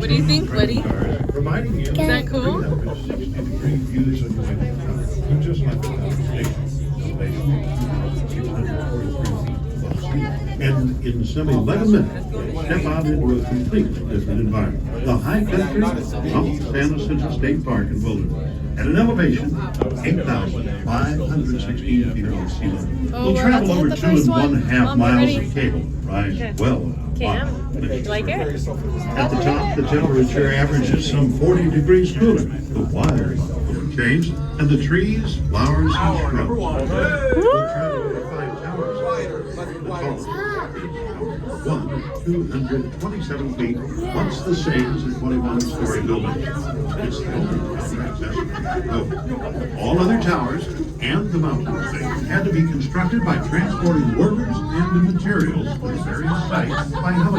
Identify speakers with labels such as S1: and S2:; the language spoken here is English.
S1: What do you think, Woody?
S2: Reminding you.
S1: Is that cool?
S2: 60-degree views of you just like the station. And in some 11 minutes, step out into a completely different environment. The high country of Santa Central State Park in Wilderness. At an elevation of 8,516 feet above sea level. We'll travel over 2.5 miles of cable. Rise well.
S1: Cam, you like it?
S2: At the top, the temperature averages some 40 degrees cooler. The wild will change, and the trees, flowers, and shrubs. We'll travel over 5 towers. The tallest is 227 feet, once the same as a 21-story building. It's the only tower accessible. All other towers and the mountain station had to be constructed by transporting workers and materials to the various sites by helicopter.